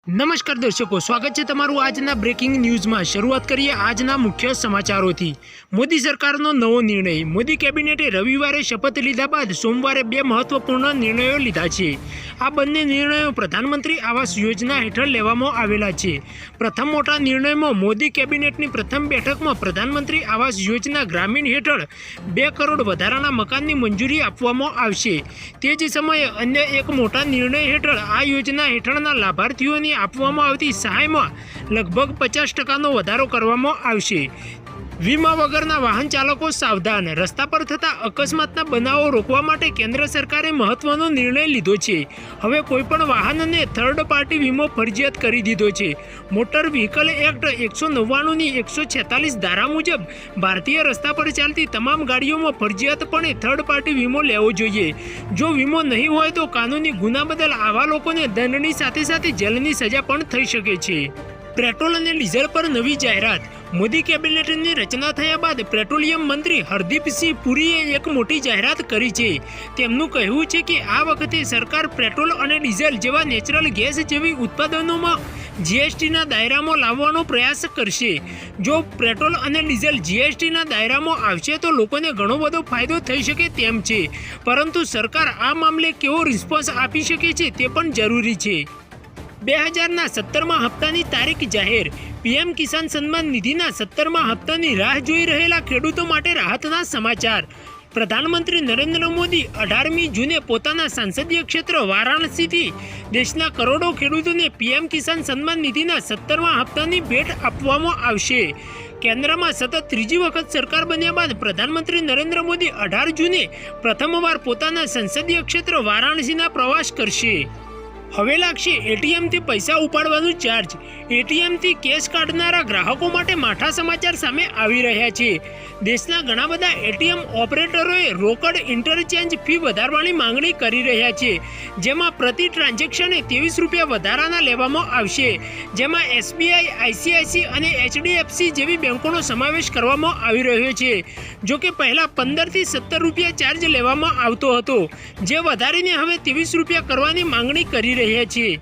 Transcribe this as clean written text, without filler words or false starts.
નમસ્કાર દર્શકો, સ્વાગત છે તમારું આજના બ્રેકિંગ ન્યૂઝમાં। શરૂઆત કરીએ આજના મુખ્ય સમાચારોથી। મોદી સરકારનો નવો નિર્ણય। મોદી કેબિનેટે રવિવારે શપથ લીધા બાદ સોમવારે બે મહત્વપૂર્ણ નિર્ણયો લીધા છે। આ બંને નિર્ણયો પ્રધાનમંત્રી આવાસ યોજના હેઠળ લેવામાં આવેલા છે। પ્રથમ મોટા નિર્ણયમાં મોદી કેબિનેટની પ્રથમ બેઠકમાં પ્રધાનમંત્રી આવાસ યોજના ગ્રામીણ હેઠળ 2 કરોડ વધારાના મકાનની મંજૂરી આપવામાં આવશે। તે જ સમયે અન્ય એક મોટા નિર્ણય હેઠળ આ યોજના હેઠળના લાભાર્થીઓની આપવામાં આવતી સહાયમાં લગભગ 50% વધારો કરવામાં આવશે। વીમા વગરના વાહન ચાલકો સાવધાન। રસ્તા પર થતા અકસ્માતના બનાવો રોકવા માટે કેન્દ્ર સરકારે મહત્વનો નિર્ણય લીધો છે। હવે કોઈપણ વાહનને થર્ડ પાર્ટી વીમો ફરજિયાત કરી દીધો છે। મોટર વ્હીકલ એક્ટ 199ની 146 ધારા મુજબ ભારતીય રસ્તા પર ચાલતી તમામ ગાડીઓમાં ફરજિયાતપણે થર્ડ પાર્ટી વીમો લેવો જોઈએ। જો વીમો નહીં હોય તો કાનૂની ગુના બદલ આવા લોકોને દંડની સાથે સાથે જેલની સજા પણ થઈ શકે છે। પેટ્રોલ અને ડીઝલ પર નવી જાહેરાત। મોદી કેબિનેટની રચના થયા બાદ પેટ્રોલિયમ મંત્રી હરદીપસિંહ પુરીએ એક મોટી જાહેરાત કરી છે। તેમનું કહેવું છે કે આ વખતે સરકાર પેટ્રોલ અને ડીઝલ જેવા નેચરલ ગેસ જેવી ઉત્પાદનોમાં જીએસટીના દાયરામાં લાવવાનો પ્રયાસ કરશે। જો પેટ્રોલ અને ડીઝલ જીએસટીના દાયરામાં આવશે તો લોકોને ઘણો બધો ફાયદો થઈ શકે તેમ છે, પરંતુ સરકાર આ મામલે કેવો રિસ્પોન્સ આપી શકે છે તે પણ જરૂરી છે। 2017ના હપ્તાની તારીખ જાહેર। પીએમ કિસાન સન્માન નિધિના 17મા હપ્તાની રાહ જોઈ રહેલા ખેડૂતો માટે રાહતના સમાચાર। પ્રધાનમંત્રી નરેન્દ્ર મોદી 18મી જૂને પોતાના સંસદીય ક્ષેત્ર વારાણસીથી દેશના કરોડો ખેડૂતોને પીએમ કિસાન સન્માન નિધિના 17મા હપ્તાની ભેટ આપવામાં આવશે। કેન્દ્રમાં સતત ત્રીજી વખત સરકાર બન્યા બાદ પ્રધાનમંત્રી નરેન્દ્ર મોદી 18 જૂને પ્રથમવાર પોતાના સંસદીય ક્ષેત્ર વારાણસીના પ્રવાસ કરશે। હવે લાગશે એટીએમથી પૈસા ઉપાડવાનું ચાર્જ। એટીએમથી કેશ કાઢનારા ગ્રાહકો માટે માઠા સમાચાર સામે આવી રહ્યા છે। દેશના ઘણા બધા એટીએમ ઓપરેટરોએ રોકડ ઇન્ટરચેન્જ ફી વધારવાની માંગણી કરી રહ્યા છે, જેમાં પ્રતિ ટ્રાન્ઝેક્શને 23 રૂપિયા વધારાના લેવામાં આવશે, જેમાં એસબીઆઈ, આઈસીઆઈસી અને એચડીએફસી જેવી બેંકોનો સમાવેશ કરવામાં આવી રહ્યો છે। જો કે પહેલાં 15 થી 17 રૂપિયા ચાર્જ લેવામાં આવતો હતો, જે વધારીને હવે 23 રૂપિયા કરવાની માંગણી કરી રહ્યા છે।